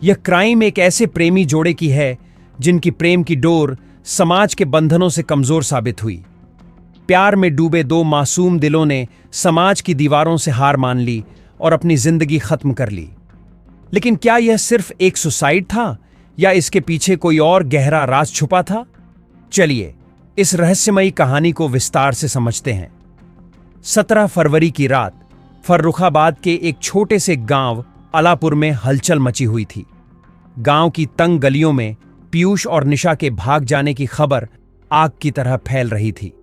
यह क्राइम एक ऐसे प्रेमी जोड़े की है जिनकी प्रेम की डोर समाज के बंधनों से कमजोर साबित हुई। प्यार में डूबे दो मासूम दिलों ने समाज की दीवारों से हार मान ली और अपनी जिंदगी खत्म कर ली। लेकिन क्या यह सिर्फ एक सुसाइड था या इसके पीछे कोई और गहरा राज छुपा था? चलिए इस रहस्यमयी कहानी को विस्तार से समझते हैं। 17 फरवरी की रात फर्रुखाबाद के एक छोटे से गांव अलापुर में हलचल मची हुई थी। गांव की तंग गलियों में पीयूष और निशा के भाग जाने की खबर आग की तरह फैल रही थी।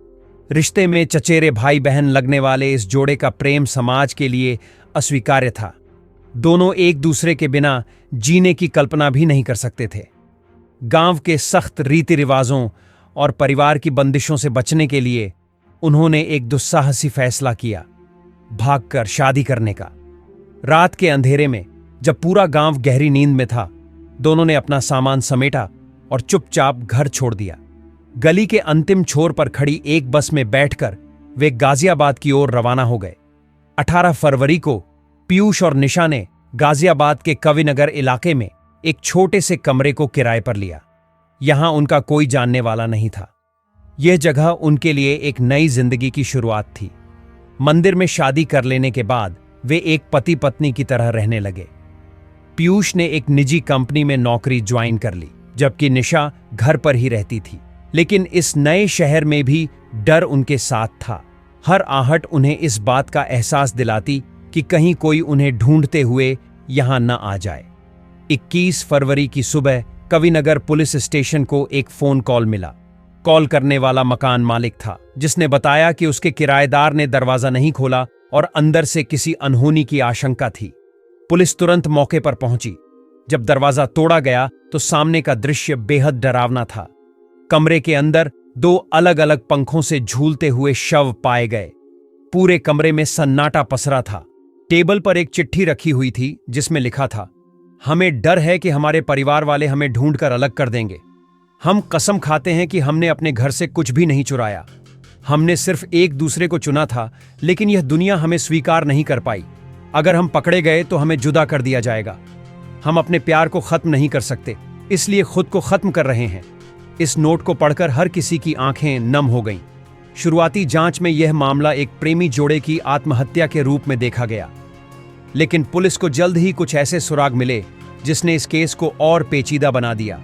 रिश्ते में चचेरे भाई बहन लगने वाले इस जोड़े का प्रेम समाज के लिए अस्वीकार्य था। दोनों एक दूसरे के बिना जीने की कल्पना भी नहीं कर सकते थे। गांव के सख्त रीति रिवाजों और परिवार की बंदिशों से बचने के लिए उन्होंने एक दुस्साहसी फैसला किया, भागकर शादी करने का। रात के अंधेरे में जब पूरा गांव गहरी नींद में था, दोनों ने अपना सामान समेटा और चुपचाप घर छोड़ दिया। गली के अंतिम छोर पर खड़ी एक बस में बैठकर वे गाजियाबाद की ओर रवाना हो गए। 18 फरवरी को पीयूष और निशा ने गाजियाबाद के कविनगर इलाके में एक छोटे से कमरे को किराए पर लिया। यहां उनका कोई जानने वाला नहीं था। यह जगह उनके लिए एक नई जिंदगी की शुरुआत थी। मंदिर में शादी कर लेने के बाद वे एक पति पत्नी की तरह रहने लगे। पीयूष ने एक निजी कंपनी में नौकरी ज्वाइन कर ली, जबकि निशा घर पर ही रहती थी। लेकिन इस नए शहर में भी डर उनके साथ था। हर आहट उन्हें इस बात का एहसास दिलाती कि कहीं कोई उन्हें ढूंढते हुए यहां न आ जाए। 21 फरवरी की सुबह कविनगर पुलिस स्टेशन को एक फोन कॉल मिला। कॉल करने वाला मकान मालिक था, जिसने बताया कि उसके किराएदार ने दरवाजा नहीं खोला और अंदर से किसी अनहोनी की आशंका थी। पुलिस तुरंत मौके पर पहुंची। जब दरवाजा तोड़ा गया तो सामने का दृश्य बेहद डरावना था। कमरे के अंदर 2 अलग अलग पंखों से झूलते हुए शव पाए गए। पूरे कमरे में सन्नाटा पसरा था। टेबल पर एक चिट्ठी रखी हुई थी जिसमें लिखा था, हमें डर है कि हमारे परिवार वाले हमें ढूंढकर अलग कर देंगे। हम कसम खाते हैं कि हमने अपने घर से कुछ भी नहीं चुराया। हमने सिर्फ एक दूसरे को चुना था, लेकिन यह दुनिया हमें स्वीकार नहीं कर पाई। अगर हम पकड़े गए तो हमें जुदा कर दिया जाएगा। हम अपने प्यार को खत्म नहीं कर सकते, इसलिए खुद को खत्म कर रहे हैं। इस नोट को पढ़कर हर किसी की आंखें नम हो गईं। शुरुआती जांच में यह मामला एक प्रेमी जोड़े की आत्महत्या के रूप में देखा गया, लेकिन पुलिस को जल्द ही कुछ ऐसे सुराग मिले जिसने इस केस को और पेचीदा बना दिया।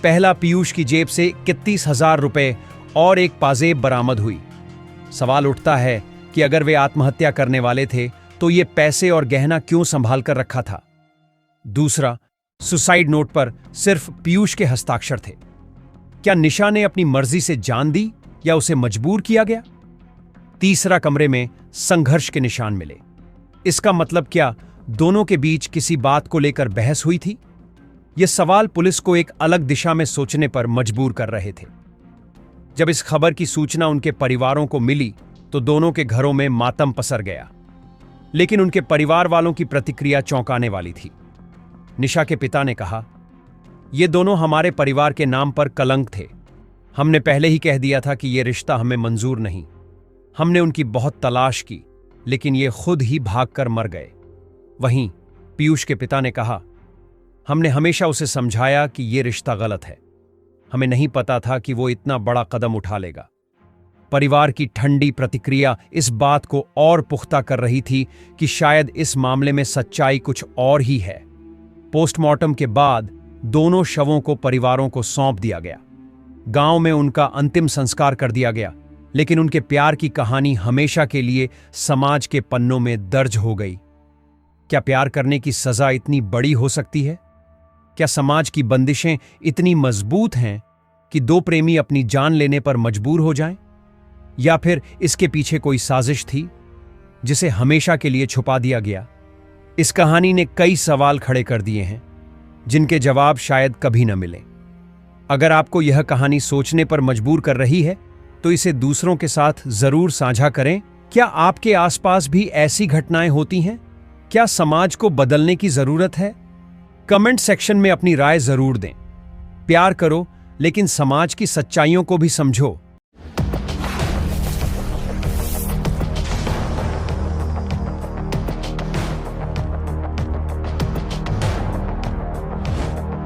पहला, पीयूष की जेब से 31,000 रुपए और एक पाजेब बरामद हुई। सवाल उठता है कि अगर वे आत्महत्या करने वाले थे तो ये पैसे और गहना क्यों संभाल कर रखा था। दूसरा, सुसाइड नोट पर सिर्फ पीयूष के हस्ताक्षर थे। क्या निशा ने अपनी मर्जी से जान दी या उसे मजबूर किया गया? तीसरा, कमरे में संघर्ष के निशान मिले। इसका मतलब क्या दोनों के बीच किसी बात को लेकर बहस हुई थी? ये सवाल पुलिस को एक अलग दिशा में सोचने पर मजबूर कर रहे थे। जब इस खबर की सूचना उनके परिवारों को मिली तो दोनों के घरों में मातम पसर गया। लेकिन उनके परिवार वालों की प्रतिक्रिया चौंकाने वाली थी। निशा के पिता ने कहा, ये दोनों हमारे परिवार के नाम पर कलंक थे। हमने पहले ही कह दिया था कि यह रिश्ता हमें मंजूर नहीं। हमने उनकी बहुत तलाश की, लेकिन ये खुद ही भागकर मर गए। वहीं पीयूष के पिता ने कहा, हमने हमेशा उसे समझाया कि यह रिश्ता गलत है। हमें नहीं पता था कि वो इतना बड़ा कदम उठा लेगा। परिवार की ठंडी प्रतिक्रिया इस बात को और पुख्ता कर रही थी कि शायद इस मामले में सच्चाई कुछ और ही है। पोस्टमार्टम के बाद दोनों शवों को परिवारों को सौंप दिया गया। गांव में उनका अंतिम संस्कार कर दिया गया, लेकिन उनके प्यार की कहानी हमेशा के लिए समाज के पन्नों में दर्ज हो गई। क्या प्यार करने की सजा इतनी बड़ी हो सकती है? क्या समाज की बंदिशें इतनी मजबूत हैं कि दो प्रेमी अपनी जान लेने पर मजबूर हो जाएं? या फिर इसके पीछे कोई साजिश थी जिसे हमेशा के लिए छुपा दिया गया? इस कहानी ने कई सवाल खड़े कर दिए हैं जिनके जवाब शायद कभी न मिले। अगर आपको यह कहानी सोचने पर मजबूर कर रही है तो इसे दूसरों के साथ जरूर साझा करें। क्या आपके आसपास भी ऐसी घटनाएं होती हैं? क्या समाज को बदलने की जरूरत है? कमेंट सेक्शन में अपनी राय जरूर दें। प्यार करो, लेकिन समाज की सच्चाइयों को भी समझो।